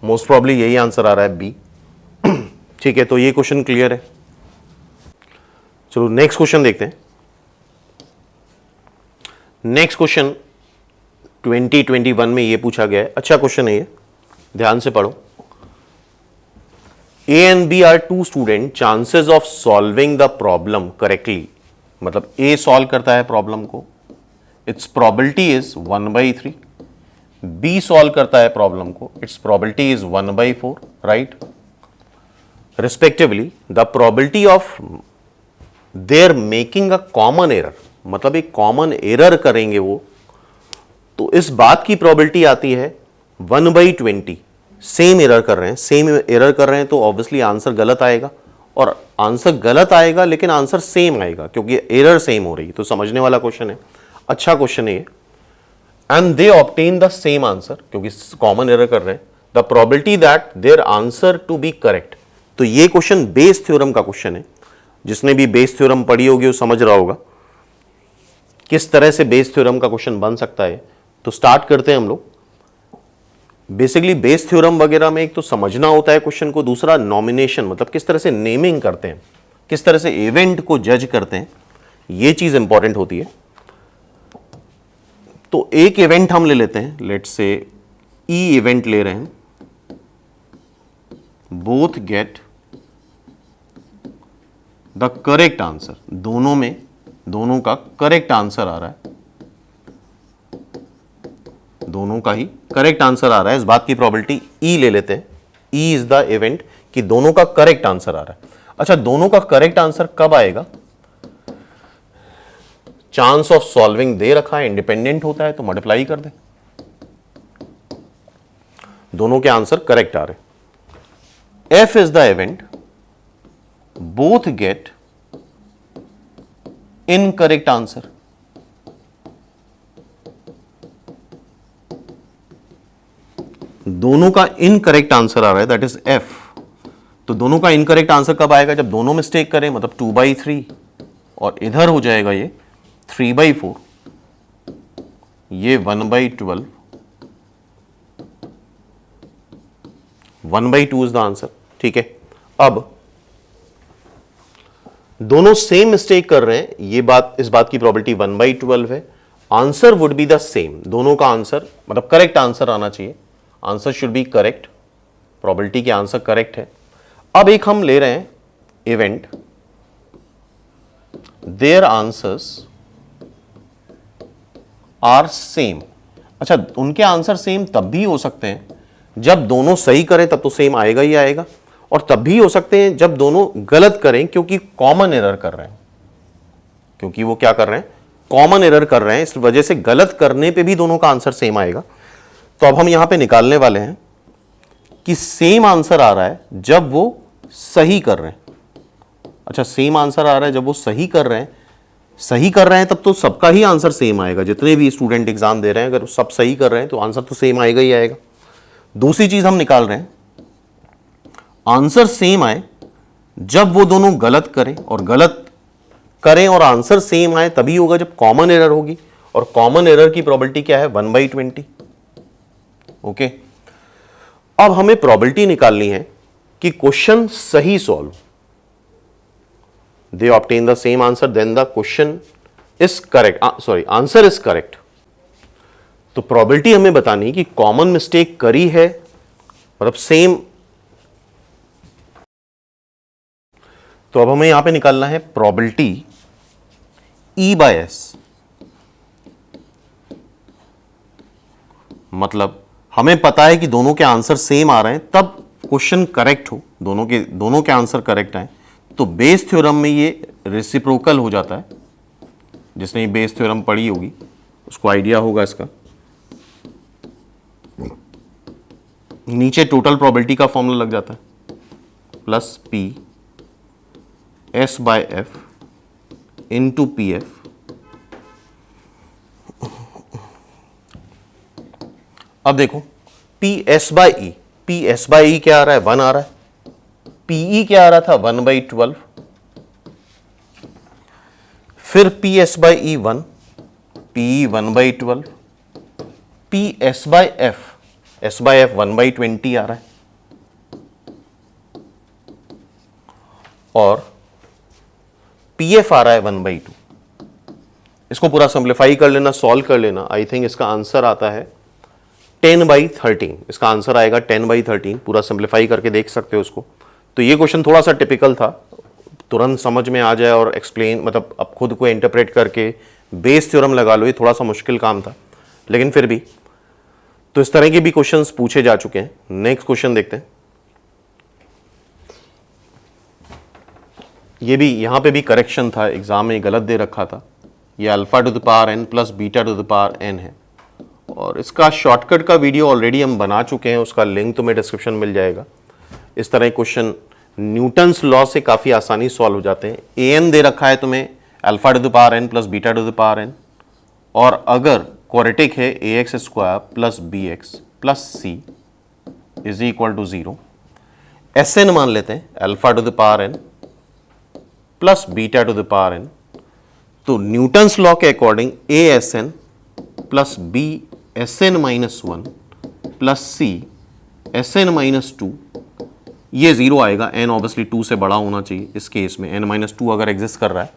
मोस्ट प्रॉब्ली यही आंसर आ रहा है, बी। ठीक है, तो ये क्वेश्चन क्लियर है। चलो नेक्स्ट क्वेश्चन देखते हैं। नेक्स्ट क्वेश्चन 2021 में ये पूछा गया है। अच्छा क्वेश्चन है ये, ध्यान से पढ़ो। A and B are two students, chances of solving the problem correctly, मतलब A सॉल्व करता है प्रॉब्लम को, its probability is 1/3, B solve करता है प्रॉब्लम को, its probability is 1/4, right? Respectively, the probability of their making a common error, मतलब एक कॉमन एरर करेंगे वो, तो इस बात की प्रोबेबिलिटी आती है 1/20। सेम एरर कर रहे हैं, तो ऑब्वियसली आंसर गलत आएगा, और आंसर गलत आएगा लेकिन आंसर सेम आएगा क्योंकि एरर सेम हो रही है। तो समझने वाला क्वेश्चन है, अच्छा क्वेश्चन है ये। And they obtain the same answer, क्योंकि कॉमन एरर कर रहे हैं, the probability that their answer to be correct. तो ये क्वेश्चन बेस थ्योरम का क्वेश्चन है। जिसने भी बेस थ्योरम पढ़ी होगी वो समझ रहा होगा किस तरह से बेस थ्योरम का क्वेश्चन बन सकता है। तो स्टार्ट करते हैं हम लोग। बेसिकली बेस थ्योरम वगैरह में एक तो समझना होता है क्वेश्चन को, दूसरा नॉमिनेशन, मतलब किस तरह से नेमिंग करते हैं, किस तरह से इवेंट को जज करते हैं, ये चीज इंपॉर्टेंट होती है। तो एक इवेंट हम ले लेते हैं, लेट्स से ई इवेंट ले रहे हैं, both get the correct answer, दोनों का करेक्ट आंसर आ रहा है, दोनों का ही करेक्ट आंसर आ रहा है, इस बात की प्रोबेबिलिटी ई ले लेते हैं। ई इज द इवेंट कि दोनों का करेक्ट आंसर आ रहा है। अच्छा, दोनों का करेक्ट आंसर कब आएगा? चांस ऑफ सॉल्विंग दे रखा है, इंडिपेंडेंट होता है तो मल्टीप्लाई कर दे, दोनों के आंसर करेक्ट आ रहे। F is the event both get incorrect answer, दोनों का इनकरेक्ट आंसर आ रहा है, दैट इज एफ। तो दोनों का इनकरेक्ट आंसर कब आएगा? जब दोनों मिस्टेक करें, मतलब 2/3 और इधर हो जाएगा ये 3/4, ये 1/12, 1/2 इज द आंसर। ठीक है, अब दोनों सेम मिस्टेक कर रहे हैं, इस बात की प्रोबेबिलिटी 1/12 है। Answer would be the same, दोनों का आंसर मतलब करेक्ट आंसर आना चाहिए, answer should be correct, probability के आंसर करेक्ट है। अब एक हम ले रहे हैं event there answers are same. अच्छा, उनके आंसर सेम तब भी हो सकते हैं जब दोनों सही करें, तब तो सेम आएगा ही आएगा, और तब भी हो सकते हैं जब दोनों गलत करें, क्योंकि कॉमन एरर कर रहे हैं, क्योंकि वो क्या कर रहे हैं? कॉमन एरर कर रहे हैं, इस वजह से गलत करने पे भी दोनों का आंसर सेम आएगा। तो अब हम यहां पे निकालने वाले हैं कि सेम आंसर आ रहा है जब वो सही कर रहे हैं। अच्छा, सेम आंसर आ रहा है जब वो सही कर रहे हैं, तब तो सबका ही आंसर सेम आएगा, जितने भी स्टूडेंट एग्जाम दे रहे हैं, अगर सब सही कर रहे हैं तो आंसर तो सेम आएगा ही आएगा। दूसरी चीज हम निकाल रहे हैं, आंसर सेम आए जब वो दोनों गलत करें और आंसर सेम आए, तभी होगा जब कॉमन एरर होगी, और कॉमन एरर की प्रोबेबिलिटी क्या है? 1/20। ओके, अब हमें प्रोबेबिलिटी निकालनी है कि क्वेश्चन सही solve, they obtain the same answer, then the question is correct, answer is correct. तो प्रोबेबिलिटी हमें बतानी है कि कॉमन मिस्टेक करी है, मतलब सेम। तो अब हमें यहां पे निकालना है प्रोबेबिलिटी E/S, मतलब हमें पता है कि दोनों के आंसर सेम आ रहे हैं, तब क्वेश्चन करेक्ट हो, दोनों के आंसर करेक्ट आए, तो बेस थ्योरम में ये रेसिप्रोकल हो जाता है। जिसने ये बेस थ्योरम पढ़ी होगी उसको आइडिया होगा इसका। नीचे टोटल प्रोबेबिलिटी का फॉर्मूला लग जाता है, plus P S/F into PF। अब देखो PS/E, PS/E क्या आ रहा है? 1 आ रहा है। PE क्या आ रहा था? 1/12। फिर PS/E 1, PE 1/12, PS/F, S/F 1/20 आ रहा है, और PF आ रहा है 1/2। इसको पूरा सिंप्लीफाई कर लेना, सॉल्व कर लेना, आई थिंक इसका आंसर आता है 10/13। इसका आंसर आएगा 10/13, पूरा सिंप्लीफाई करके देख सकते हो उसको। तो ये क्वेश्चन थोड़ा सा टिपिकल था, तुरंत समझ में आ जाए और एक्सप्लेन, मतलब अब खुद को इंटरप्रेट करके बेस थ्योरम लगा लो, ये थोड़ा सा मुश्किल काम था, लेकिन फिर भी। तो इस तरह के भी क्वेश्चंस पूछे जा चुके हैं। नेक्स्ट क्वेश्चन देखते हैं। ये भी यहां पे भी करेक्शन था, एग्जाम में गलत दे रखा था। ये alpha to the power n plus beta to the power n है, और इसका शॉर्टकट का वीडियो ऑलरेडी हम बना चुके हैं, उसका लिंक तुम्हें डिस्क्रिप्शन मिल जाएगा। इस तरह क्वेश्चन न्यूटन्स लॉ से काफ़ी आसानी सॉल्व हो जाते हैं। an दे रखा है तुम्हें alpha to the power n plus beta to the power n, और अगर क्वाड्रेटिक है ax² plus bx plus c is equal to 0। Sn मान लेते हैं alpha to the power n plus beta to the power n। तो न्यूटन्स लॉ के according ASN plus BSN-1 plus CSN-2, ये 0 आएगा। n ऑब्वियसली 2 से बड़ा होना चाहिए इस केस में, n-2 अगर एग्जिस्ट कर रहा है,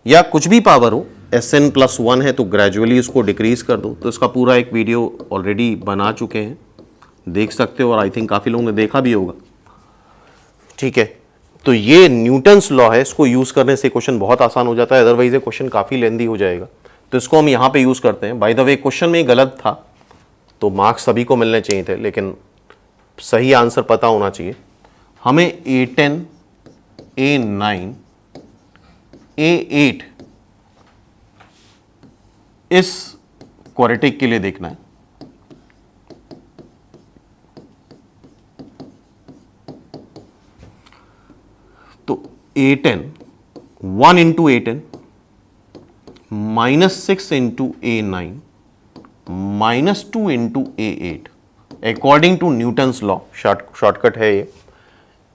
या कुछ भी पावर हो Sn+1 है तो ग्रेजुअली इसको डिक्रीज कर दो। तो इसका पूरा एक वीडियो ऑलरेडी बना चुके हैं, देख सकते हो, और आई थिंक काफ़ी लोगों ने देखा भी होगा। ठीक है, तो ये न्यूटन्स लॉ है, इसको यूज़ करने से क्वेश्चन बहुत आसान हो जाता है, अदरवाइज ये क्वेश्चन काफ़ी लेंदी हो जाएगा। तो इसको हम यहाँ पे यूज़ करते हैं। बाय द वे क्वेश्चन में गलत था तो मार्क्स सभी को मिलने चाहिए थे, लेकिन सही आंसर पता होना चाहिए। हमें A10, A9, A8 इस क्वाड्रेटिक के लिए देखना है। तो A10 1 into A10 -6 into A9 -2 into A8 according to Newton's law, shortcut है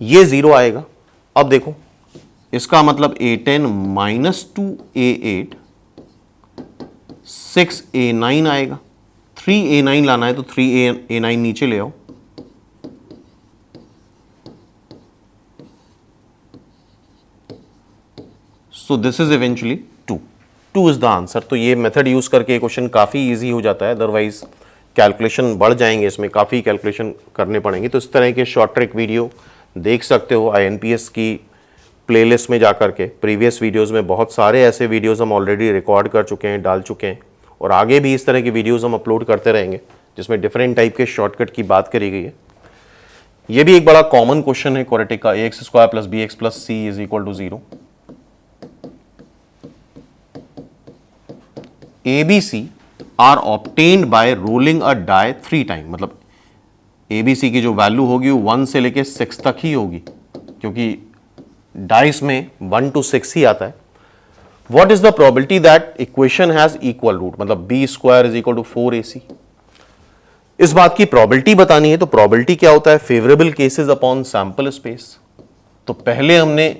ये 0 आएगा। अब देखो इसका मतलब A10 -2 A8 6 A9 आएगा। 3 A9 लाना है तो 3 A9 नीचे ले आओ। So this is eventually 2 is the answer. तो ये मेथड यूज करके क्वेश्चन काफी इजी हो जाता है, अदरवाइज कैलकुलेशन बढ़ जाएंगे, इसमें काफी कैलकुलेशन करने पड़ेंगे। तो इस तरह के शॉर्ट ट्रिक वीडियो देख सकते हो INPS की प्लेलिस्ट में जाकर के। प्रीवियस वीडियोस में बहुत सारे ऐसे वीडियोस हम ऑलरेडी रिकॉर्ड कर चुके हैं, डाल चुके हैं, और आगे भी इस तरह की वीडियोस हम अपलोड करते रहेंगे जिसमें डिफरेंट टाइप के शॉर्टकट की बात करी गई है। ये भी एक बड़ा कॉमन क्वेश्चन है क्वाड्रेटिक का, ax² + bx + c = 0। ABC are obtained by rolling a die 3 time. मतलब ABC की जो वैल्यू होगी वो 1 से लेके 6 तक ही होगी, क्योंकि डाइस में 1 to 6 ही आता है। What is the probability that equation has equal root? मतलब b² = 4ac। इस बात की प्रोबेबिलिटी बतानी है, तो प्रोबेबिलिटी क्या होता है? Favourable cases upon sample space. तो पहले हमने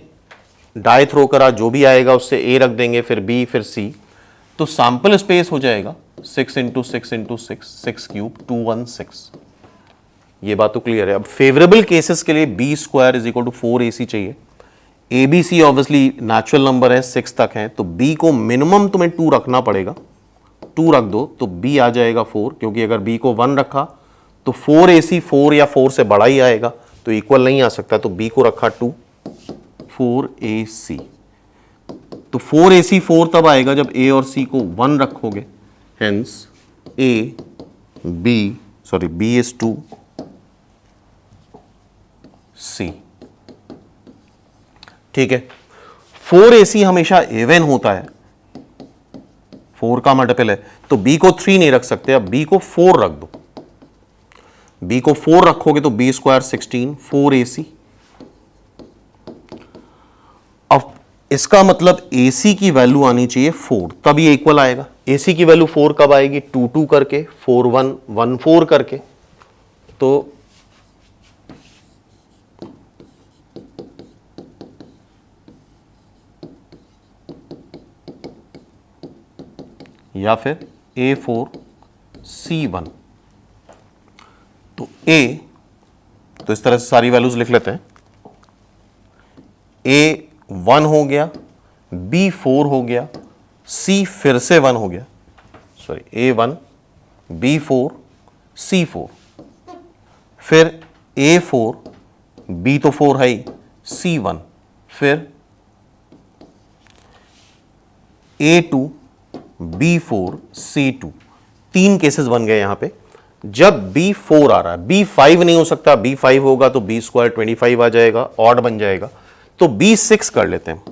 डाई थ्रो करा, जो भी आएगा उससे a रख देंगे, फिर b, फिर c। तो सैंपल स्पेस हो जाएगा 6 × 6 × 6 6 क्यूब 216। ये बात तो क्लियर है। अब फेवरेबल केसेस के लिए b² = 4ac चाहिए। ABC ऑब्वियसली नेचुरल नंबर है, 6 तक है, तो B को मिनिमम तुम्हें 2 रखना पड़ेगा। 2 रख दो तो B आ जाएगा 4, क्योंकि अगर B को 1 रखा तो 4AC 4 या 4 से बड़ा ही आएगा, तो इक्वल नहीं आ सकता। तो B को रखा 2, 4AC। तो 4AC 4 तब आएगा जब A और C को 1 रखोगे, हेंस B is 2, C। ठीक है, 4AC हमेशा इवन होता है, 4 का मल्टीपल है, तो B को 3 नहीं रख सकते। अब B को 4 रख दो। B को 4 रखोगे तो B² 16, 4AC। अब इसका मतलब AC की वैल्यू आनी चाहिए 4, तब ये इक्वल आएगा। AC की वैल्यू 4 कब आएगी? 2 2 करके, 4 1 1 4 करके। तो या फिर A4 C1। तो A, तो इस तरह से सारी वैल्यूज लिख लेते हैं। A 1 हो गया, B 4 हो गया, C फिर से 1 हो गया, सॉरी A1 B4 C4, फिर A4 B तो 4 है ही, C1, फिर A2 B4 C2। 3 केसेस बन गए यहां पे। जब B4 आ रहा है, B5 नहीं हो सकता, B5 होगा तो B² 25 आ जाएगा, ऑड बन जाएगा। तो B6 कर लेते हैं।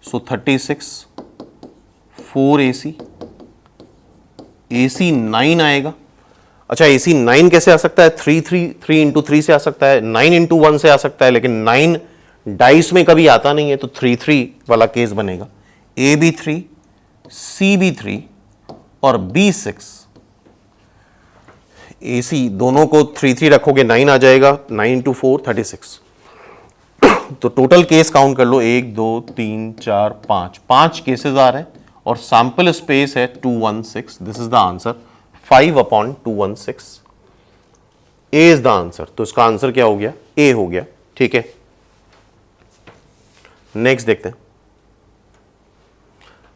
सो 36, 4AC, AC 9 आएगा। अच्छा, AC 9 कैसे आ सकता है? 3 × 3 से आ सकता है, 9 × 1 से आ सकता है, लेकिन 9 डाइस में कभी आता नहीं है, तो 3 3 वाला केस बनेगा। AB3 CB3 और B6। AC दोनों को 3 3 रखोगे 9 आ जाएगा, 9 × 4 36। तो टोटल केस काउंट कर लो, 1 2 3 4 5 केसेस आ रहे हैं, और सैंपल स्पेस है 216। This is the answer, 5/216। A is the answer. तो इसका आंसर क्या हो गया? ए हो गया। ठीक है, नेक्स्ट देखते हैं।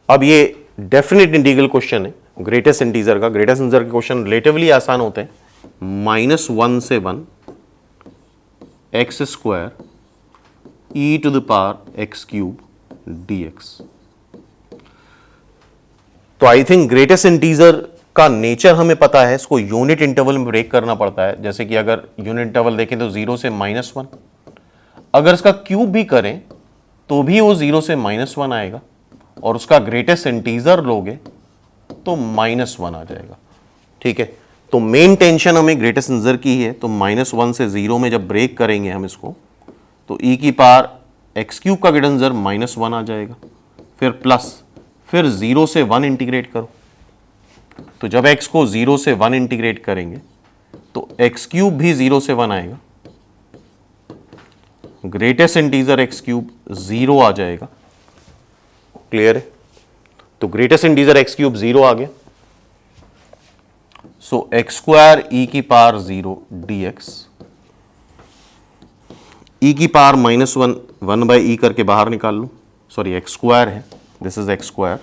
अब ये डेफिनेट इंटीग्रल क्वेश्चन है ग्रेटेस्ट इंटीजर का। ग्रेटेस्ट इंटीजर के क्वेश्चन रिलेटिवली आसान होते हैं। -1 से 1 x² e⁻x³ dx। तो आई थिंक ग्रेटेस्ट इंटीजर का नेचर हमें पता है, इसको यूनिट इंटरवल में ब्रेक करना पड़ता है। जैसे कि अगर यूनिट इंटरवल देखें तो 0 से -1, अगर इसका क्यूब भी करें तो भी वो 0 से -1 आएगा, और उसका ग्रेटेस्ट इंटीजर लोगे तो -1 आ जाएगा। ठीक है, तो मेन टेंशन हमें ग्रेटेस्ट इंटीजर की ही है। तो -1 से 0 में जब ब्रेक करेंगे हम इसको, तो e⁻x³ का ग्रेटेस्ट इंटीजर -1 आ जाएगा, फिर प्लस, फिर 0 से 1 इंटीग्रेट करो। तो जब x को 0 से 1 इंटीग्रेट करेंगे तो x³ भी 0 से 1 आएगा, ग्रेटेस्ट इंटीजर x³ 0 आ जाएगा। क्लियर है? तो ग्रेटेस्ट इंटीजर x³ 0 आ गया। सो x² e⁻0 dx, e⁻−1 1/e करके बाहर निकाल लो, सॉरी x² है, दिस इज x²।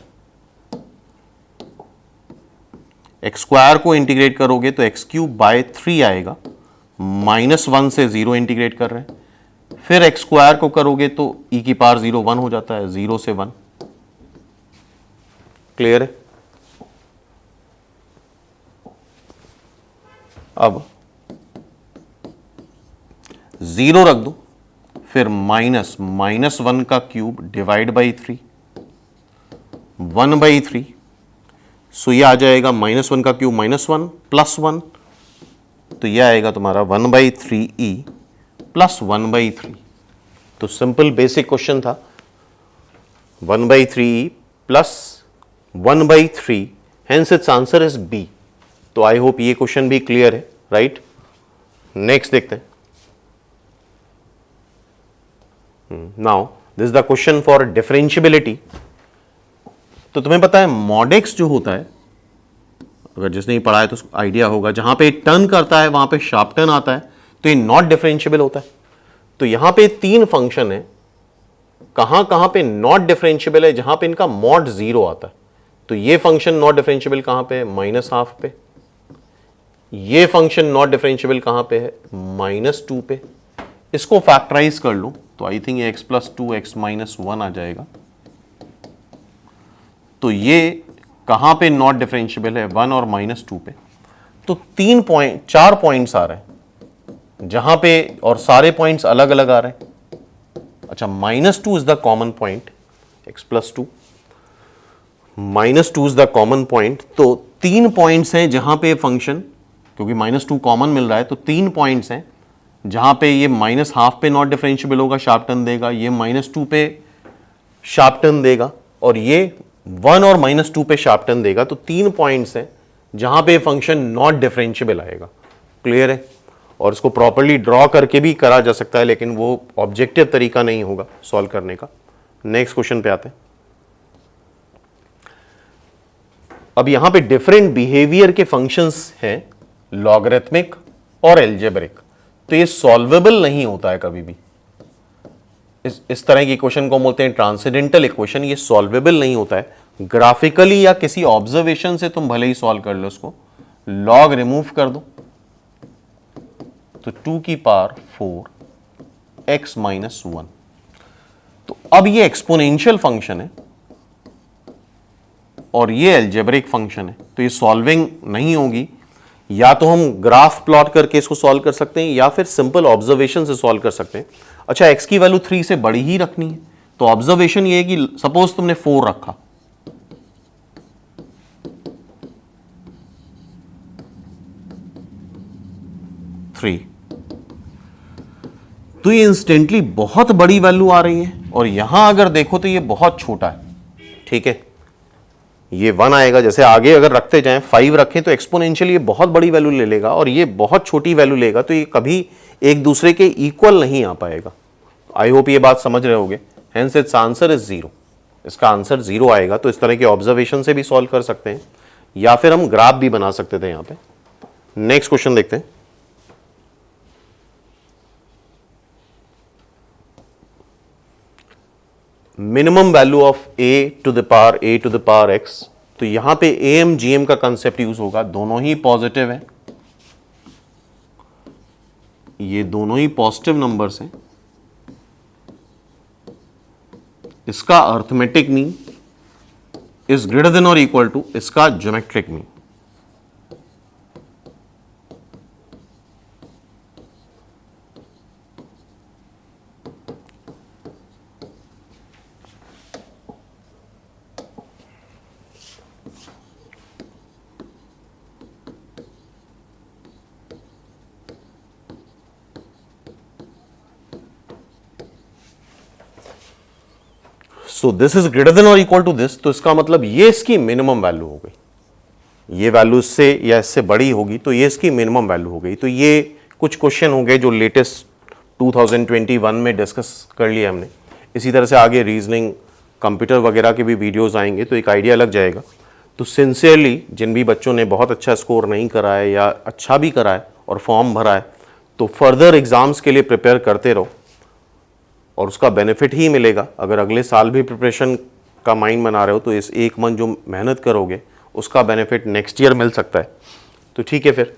x² को इंटीग्रेट करोगे तो x³/3 आएगा, -1 से 0 इंटीग्रेट कर रहे हैं, फिर x² को करोगे तो e⁻0 1 हो जाता है, 0 से 1। क्लियर है? अब 0 रख दो, फिर -1 का क्यूब डिवाइड बाई 3, 1/3। सो ये आ जाएगा -1 का क्यूब -1 प्लस 1, तो ये आएगा तुम्हारा 1/3e प्लस 1/3। तो सिंपल बेसिक क्वेश्चन था, 1/3e plus 1/3, hence it's answer is B. तो आई होप ये क्वेश्चन भी क्लियर है, राइट? नेक्स्ट देखते हैं। Now this is the question for differentiability. तो तुम्हें पता है मॉड एक्स जो होता है, अगर जिसने ही पढ़ा है तो उसको आइडिया होगा, जहां पे टर्न करता है वहां पे शार्प टर्न आता है, तो ये नॉट डिफरेंशियबल होता है। तो यहां पे 3 फंक्शन है, कहां पे नॉट डिफरेंशियबल है, जहां पे इनका मॉड 0 आता है। तो ये फंक्शन नॉट डिफरेंशियबल कहां पे है, -½ पे। ये फंक्शन नॉट डिफरेंशियबल कहां पे है, -2 पे। इसको फैक्टराइज कर लो तो आई थिंक x + 2x - 1 आ जाएगा। तो ये कहां पे नॉट डिफरेंशियबल है, 1 और -2 पे। तो 4 पॉइंट्स आ रहे हैं जहां पे, और सारे पॉइंट्स अलग अलग आ रहे हैं। अच्छा, -2 is the common point, x + 2 -2 is the common point. तो 3 पॉइंट्स हैं जहां पे फंक्शन, क्योंकि -2 कॉमन मिल रहा है, तो 3 पॉइंट्स हैं जहां पे ये -½ पे नॉट डिफरेंशियबल होगा, शार्प टर्न देगा, ये -2 पे शार्प टर्न देगा, और ये 1 और -2 पे शार्प टर्न देगा। तो 3 पॉइंट्स हैं जहां पे फंक्शन नॉट डिफरेंशियबल आएगा। क्लियर है? और इसको प्रॉपर्ली ड्रॉ करके भी करा जा सकता है, लेकिन वो ऑब्जेक्टिव तरीका नहीं होगा सॉल्व करने का। नेक्स्ट क्वेश्चन पे आते हैं। अब यहां पे डिफरेंट बिहेवियर के फंक्शंस हैं, लॉगरिथमिक और एल्जेब्रिक। तो ये सॉल्वेबल नहीं होता है कभी भी। इस तरह की इक्वेशन को बोलते हैं ट्रांसेंडेंटल इक्वेशन। ये सॉल्वेबल नहीं होता है ग्राफिकली, या किसी ऑब्जर्वेशन से तुम भले ही सॉल्व कर लो इसको। लॉग रिमूव कर दो तो 2⁴ x - 1। तो अब ये एक्सपोनेंशियल फंक्शन है और ये एल्जेब्रिक फंक्शन है, तो ये सॉल्विंग नहीं होगी। या तो हम ग्राफ प्लॉट करके इसको सॉल्व कर सकते हैं, या फिर सिंपल ऑब्जर्वेशन से सॉल्व कर सकते हैं। अच्छा, x की वैल्यू 3 से बड़ी ही रखनी है, तो ऑब्जर्वेशन ये है कि सपोज तुमने 4 रखा, तो ये इंस्टेंटली बहुत बड़ी वैल्यू आ रही है, और यहां अगर देखो तो ये बहुत छोटा है। ठीक है, ये 1 आएगा। जैसे आगे अगर रखते जाएं, 5 रखें तो एक्सपोनेंशियल ये बहुत बड़ी वैल्यू ले लेगा, और ये बहुत छोटी वैल्यू लेगा, तो ये कभी एक दूसरे के इक्वल नहीं आ पाएगा। आई होप ये बात समझ रहे होगे। Hence it's answer is 0। इसका आंसर 0 आएगा। तो इस तरह के ऑब्जर्वेशन से भी सॉल्व कर सकते हैं, या फिर हम ग्राफ भी बना सकते थे यहां पे। नेक्स्ट क्वेश्चन देखते हैं। Minimum value of a to the power x, तो यहां पे am gm का कंसेप्ट यूज होगा। दोनों ही पॉजिटिव हैं, ये दोनों ही पॉजिटिव नंबर्स हैं। इसका arithmetic mean is greater than और इक्वल टू इसका geometric mean. So this is greater than और इक्वल टू दिस, तो इसका मतलब ये इसकी मिनिमम वैल्यू हो गई। ये वैल्यू इससे या इससे बड़ी होगी तो ये इसकी मिनिमम वैल्यू हो गई। तो ये कुछ क्वेश्चन हो गए जो लेटेस्ट 2021 में डिस्कस कर लिया हमने। इसी तरह से आगे रीजनिंग, कंप्यूटर वगैरह के भी वीडियोस आएंगे तो एक आइडिया लग जाएगा। तो सिंसियरली जिन भी बच्चों ने बहुत अच्छा स्कोर नहीं करा है या अच्छा भी करा है और फॉर्म भरा है, तो फर्दर एग्जाम्स के लिए प्रिपेयर करते रहो और उसका बेनिफिट ही मिलेगा। अगर अगले साल भी प्रिपरेशन का माइंड बना रहे हो तो इस एक मंथ जो मेहनत करोगे उसका बेनिफिट नेक्स्ट ईयर मिल सकता है। तो ठीक है फिर